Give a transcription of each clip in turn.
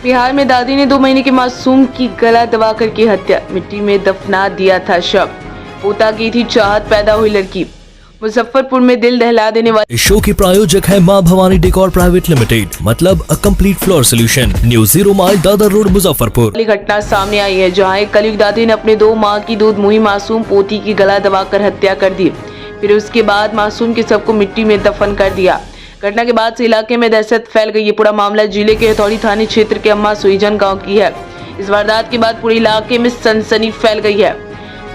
बिहार में दादी ने 2 महीने के मासूम की गला दबाकर की हत्या, मिट्टी में दफना दिया था शव। पोता की थी चाहत, पैदा हुई लड़की। मुजफ्फरपुर में दिल दहला देने वाले इस शो के प्रायोजक है मां भवानी डेकोर प्राइवेट लिमिटेड, मतलब a complete floor solution, new 0 mile Dadar road Muzaffarpur. घटना सामने आई है, जहां एक कलयुग दादी ने अपने 2 माह की दूध मुही मासूम पोती की गला दबाकर हत्या कर दी। फिर उसके बाद मासूम के शव को मिट्टी में दफन कर दिया। घटना के बाद से इलाके में दहशत फैल गई है। पूरा मामला जिले के हथौड़ी थाने क्षेत्र के अम्मा सुईजन गांव की है। इस वारदात के बाद पूरे इलाके में सनसनी फैल गई है।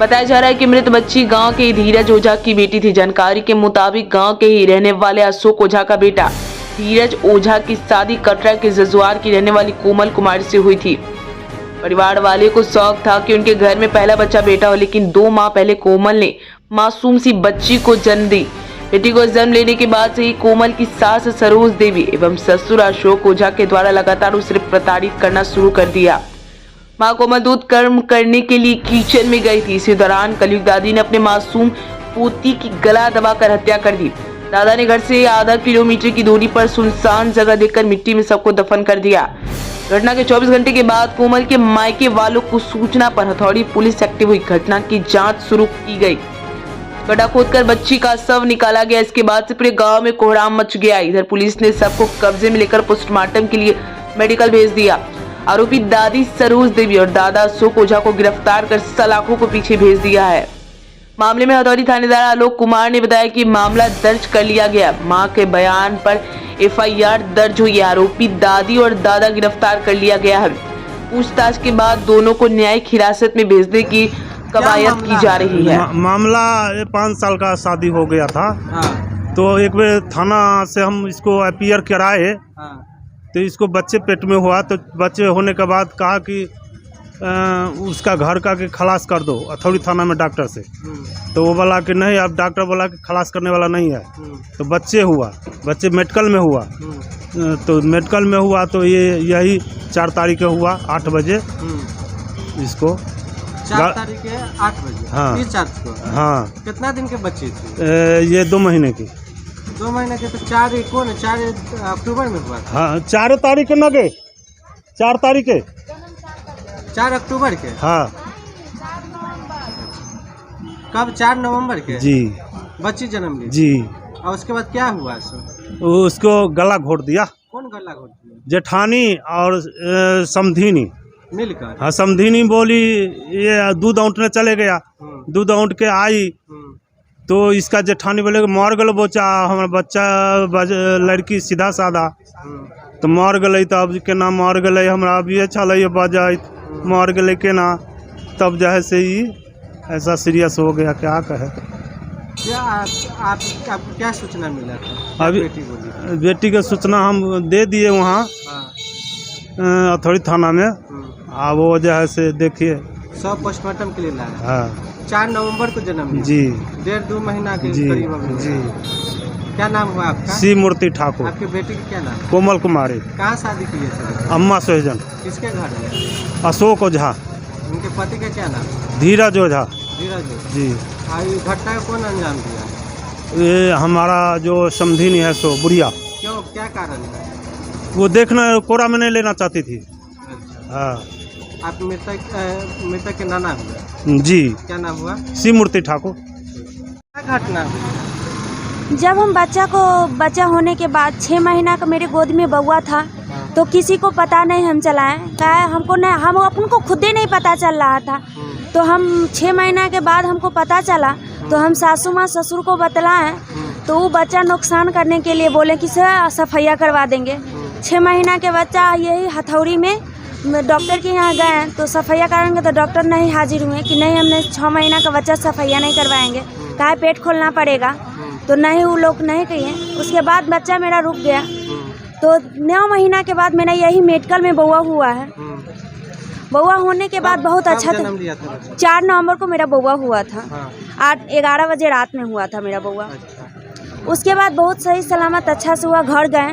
बताया जा रहा है कि मृत बच्ची गांव के धीरज ओझा की बेटी थी। जानकारी के मुताबिक गांव के ही रहने वाले अशोक ओझा का बेटा धीरज ओझा की शादी कटरा के जजुआर की रहने वाली कोमल कुमारी से हुई थी। परिवार वाले को शौक था कि उनके घर में पहला बच्चा बेटा हो, लेकिन 2 माह पहले कोमल ने मासूम सी बच्ची को जन्म दी। बेटी को जन्म लेने के बाद से ही कोमल की सास सरोज देवी एवं ससुर अशोक ओझा के द्वारा लगातार उसे प्रताड़ित करना शुरू कर दिया। मां कोमल दूध कर्म करने के लिए किचन में गई थी। इसी दौरान कलयुग दादी ने अपने मासूम पोती की गला दबाकर हत्या कर दी। दादा ने घर से आधा किलोमीटर की दूरी पर सुनसान जगह देखकर मिट्टी में सबको दफन कर दिया। घटना के 24 घंटे के बाद कोमल के मायके वालों को सूचना पर हथौड़ी पुलिस एक्टिव हुई। घटना की जांच शुरू की गई। गड्ढा खोदकर बच्ची का शव निकाला गया। इसके बाद से पूरे गांव में कोहराम मच गया। इधर पुलिस ने शव को कब्जे में लेकर पोस्टमार्टम के लिए मेडिकल भेज दिया। आरोपी दादी सरोज देवी और दादा अशोक ओझा को गिरफ्तार कर सलाखों को पीछे भेज दिया है। मामले में हथौड़ी थानेदार आलोक कुमार ने बताया कि मामला दर्ज कर लिया गया। मां के बयान पर FIR दर्ज हुई है। आरोपी दादी और दादा गिरफ्तार कर लिया गया है। पूछताछ के बाद दोनों को न्यायिक हिरासत में भेजने की कवायद की जा रही है। मामला 5 साल का शादी हो गया था। तो एक बार थाना से हम इसको FIR कराए। तो इसको बच्चे पेट में हुआ, तो बच्चे होने के बाद कहा कि उसका घर का कि खलास कर दो हथौड़ी थाना में डॉक्टर से। तो वो बोला कि नहीं, अब डॉक्टर बोला कि खलास करने वाला नहीं है। तो बच्चे हुआ, बच्चे मेडिकल में हुआ। तो मेडिकल में हुआ तो यही 4 तारीख को हुआ 8 बजे इसको। 4 तारीख के 8 बजे। हाँ 30 को। हाँ। कितना दिन के बच्चे थे? ये 2 महीने की। 2 महीने के। तो 4 अक्टूबर में हुआ था। हाँ 4 तारीख के न गए, 4 तारीख के 4 अक्टूबर के। हाँ। कब? 4 नवंबर के। जी। बच्ची जन्म ली जी। और उसके बाद क्या हुआ? उसको गला घोट दिया। कौन गला घोट दिया? जेठानी और समधिनी मिलकर। हाँ, समधिनी बोली ये दूध औंटने चले गया। दूध औंट के आई तो इसका जेठानी बोले मर गल बच्चा, हमारा बच्चा लड़की सीधा साधा। तो मर गई, तो अब केना मर गई, हमरा अभी अच्छा लगे बजाय मर गए केना। तब जो है से ही ऐसा सीरियस हो गया, क्या कहे। क्या आपको क्या सूचना मिला था? अभी बेटी का सूचना हम दे दिए वहाँ हथौड़ी थाना में। अब वो जो है से देखिए सब पोस्टमार्टम के लिए लाया। हाँ 4 नवंबर को जन्म जी। 1.5-2 महीना के जी करीब। जी। क्या नाम हुआ आपका? सी मूर्ति ठाकुर। आपकी बेटी का क्या नाम? कोमल कुमारी। कहाँ शादी की है? अम्मा सुईजन। किसके घर में? अशोक ओझा। उनके पति का क्या नाम? धीरज ओझा। धीरज जी। ये घटना को कौन अंजाम दिया? ये हमारा जो समधिनी है सो बुढ़िया। क्यों, क्या कारण है? वो देखना कोरा में नहीं लेना चाहती थी। हाँ। आप मृतक के नाना हुआ? जी। क्या नाम हुआ? सी मूर्ति ठाकुर। क्या घटना हुई? जब हम बच्चा होने के बाद 6 महीना का मेरे गोद में बउआ था, तो किसी को पता नहीं हम चलाएं। क्या हमको नहीं, हम अपन को खुद ही नहीं पता चल रहा था। तो हम 6 महीना के बाद हमको पता चला, तो हम सासू माँ ससुर को बतलाएं। तो वो बच्चा नुकसान करने के लिए बोले कि सफाइया करवा देंगे। 6 महीना के बच्चा यही हथौड़ी में डॉक्टर के यहाँ गए, तो सफाइया कराएंगे तो डॉक्टर नहीं हाजिर हुए कि नहीं, हमने 6 महीना का बच्चा सफाइया नहीं करवाएंगे, कहा पेट खोलना पड़ेगा। तो नहीं, वो लोग नहीं कहिए। उसके बाद बच्चा मेरा रुक गया। तो 9 महीना के बाद मेरा यही मेडिकल में बउआ हुआ है। बउआ होने के बाद बहुत अच्छा था। 4 नवंबर को मेरा बउआ हुआ था। 8-11 बजे रात में हुआ था मेरा बउआ। उसके बाद बहुत सही सलामत अच्छा से हुआ, घर गए।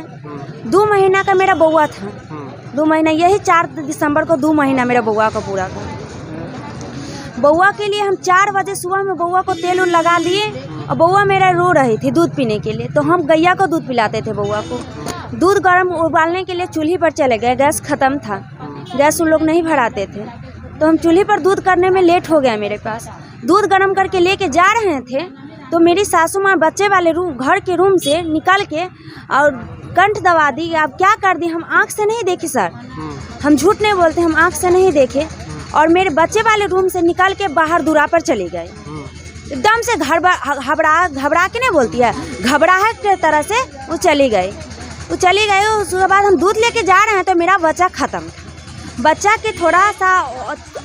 2 महीना का मेरा बउआ था। 2 महीना, यही 4 दिसंबर को 2 महीना मेरा बउआ का पूरा था। बउआ के लिए हम 4 बजे सुबह में बउआ को तेल लगा लिए और बउआ मेरा रो रही थी दूध पीने के लिए। तो हम गैया को दूध पिलाते थे बउआ को। दूध गर्म उबालने के लिए चूल्हे पर चले गए, गैस ख़त्म था, गैस उन लोग नहीं भराते थे, तो हम चूल्हे पर दूध करने में लेट हो गया। मेरे पास दूध गर्म करके लेके जा रहे थे तो मेरी सासू माँ बच्चे वाले रूम, घर के रूम से निकल के और कंठ दबा दी। अब क्या कर दी, हम आँख से नहीं देखे सर, हम झूठ नहीं बोलते, हम आँख से नहीं देखे और मेरे बच्चे वाले रूम से निकल के बाहर दूरा पर चले गए। एकदम से घबरा के नहीं बोलती है, घबराहट के तरह से वो चली गई। उसके बाद हम दूध लेके जा रहे हैं तो मेरा बच्चा ख़त्म था। बच्चा के थोड़ा सा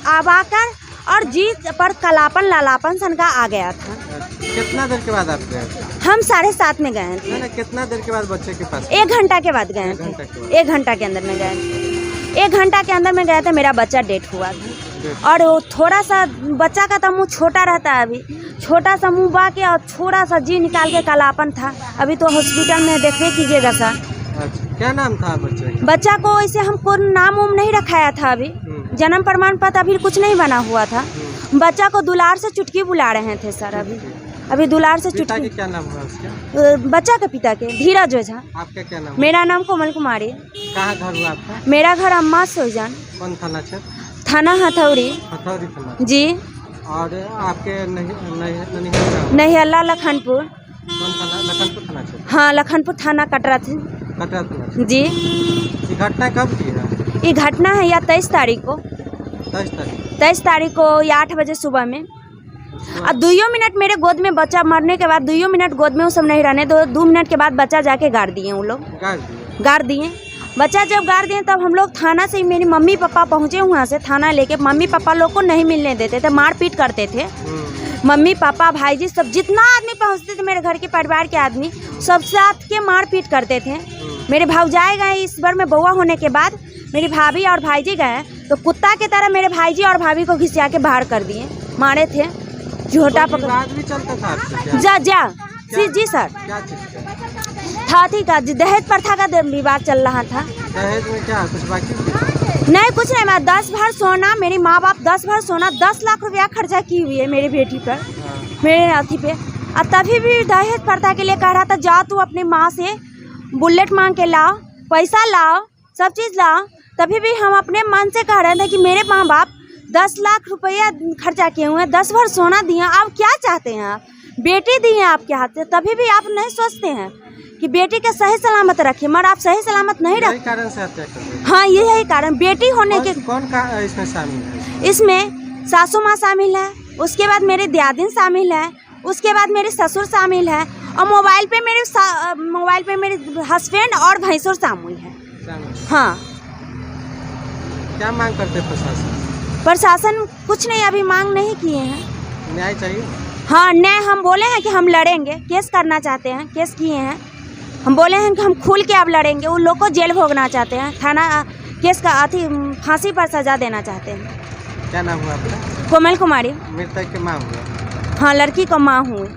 आवाकर और जी पर लालापन सन का आ गया था। कितना देर के बाद आप गए? हम 7:30 में गए थे। ना कितना देर के बाद बच्चे के पास? 1 घंटा के बाद गए थे। 1 घंटा के अंदर में गए थे। 1 घंटा के अंदर में गए थे, मेरा बच्चा डेथ हुआ था। और वो थोड़ा सा बच्चा का तो मुँह छोटा रहता है, अभी छोटा सा मुँह बा के और थोड़ा सा जी निकाल के कालापन था। अभी तो हॉस्पिटल में देखने कीजिएगा सर। अच्छा, क्या नाम था बच्चे का? बच्चा को ऐसे हमको नाम उम नहीं रखाया था, अभी जन्म प्रमाण पत्र अभी कुछ नहीं बना हुआ था। बच्चा को दुलार से चुटकी बुला रहे थे सर। अभी दुलार से पिता चुटकी। के क्या नाम हुआ उसका? बच्चा के पिता के धीरज ओझा। आपका क्या नाम? मेरा नाम कोमल कुमारी। कहाँ घर हुआ आपका? मेरा घर अम्मा सोजान, कौन थाना क्षेत्र? थाना हथौड़ी हथौड़ी थाना जी। और आपके ननिहाल नहियला लखनपुर। कौन थाना? लखनपुर थाना क्षेत्र। हाँ, लखनपुर थाना कटरा थी कटरा थाना क्षेत्र। जी। ये घटना कब की है? ये घटना है या 23 तारीख को, 23 तारीख को या 8 बजे सुबह में। और 2 मिनट मेरे गोद में बच्चा मरने के बाद 2 मिनट गोद में वो सब नहीं रहने, 2 मिनट के बाद बच्चा जाके गाड़ दिए वो लोग। गाड़ दिए बच्चा। जब गाड़ दिए तब हम लोग थाना से, मेरी मम्मी पापा पहुँचे वहाँ से थाना लेके। मम्मी पापा लोग को नहीं मिलने देते थे, मारपीट करते थे। मम्मी पापा भाई जी सब जितना आदमी पहुँचते थे, मेरे घर के परिवार के आदमी सब साथ के मारपीट करते थे। मेरे भाऊजाई गए इस बार में बउआ होने के बाद, मेरी भाभी और भाईजी गए तो कुत्ता की तरह मेरे भाईजी और भाभी को घिसिया के बाहर कर दिए, मारे थे। झोटा पकड़ भी चलता था आपसे? जा जी सर। क्या चीज का? था थी का दहेज प्रथा का विवाद चल रहा था। दहेज में क्या कुछ बाकी? नहीं कुछ नहीं, मैं 10 भर सोना, मेरी माँ बाप 10 भर सोना 10 लाख रुपया खर्चा की हुई है मेरी बेटी पर, मेरे अथी पे। और तभी भी दहेज प्रथा के लिए कह रहा था, जाओ तू अपनी माँ से बुलेट मांग के लाओ, पैसा लाओ, सब चीज़ लाओ। तभी भी हम अपने मन से कह रहे थे कि मेरे माँ बाप 10 लाख रुपया खर्चा किए हुए हैं, 10 भर सोना दिए, आप क्या चाहते हैं? आप बेटी दी हैं आपके हाथ से, तभी भी आप नहीं सोचते हैं कि बेटी के सही सलामत रखें, मगर आप सही सलामत नहीं रख। कारण से हत्या कर दी? हाँ, यही कारण बेटी होने के। कौन का इसमें शामिल है? इसमें सासू माँ शामिल है, उसके बाद मेरे दादिन शामिल है, उसके बाद मेरे ससुर शामिल है, और मोबाइल पे मेरे हस्बैंड और भैंसुर शामिल है। हाँ। क्या मांग करते प्रशासन? प्रशासन कुछ नहीं, अभी मांग नहीं किए हैं। न्याय चाहिए? हाँ, न्याय हम बोले हैं कि हम लड़ेंगे, केस करना चाहते हैं, केस किए हैं। हम बोले हैं कि हम खुल के अब लड़ेंगे। उन लोग को जेल भोगना चाहते हैं, थाना केस का फांसी पर सजा देना चाहते हैं। क्या नाम हुआ आपका? कोमल कुमारी। मृतक की माँ हुआ? हाँ, लड़की को माँ हुई।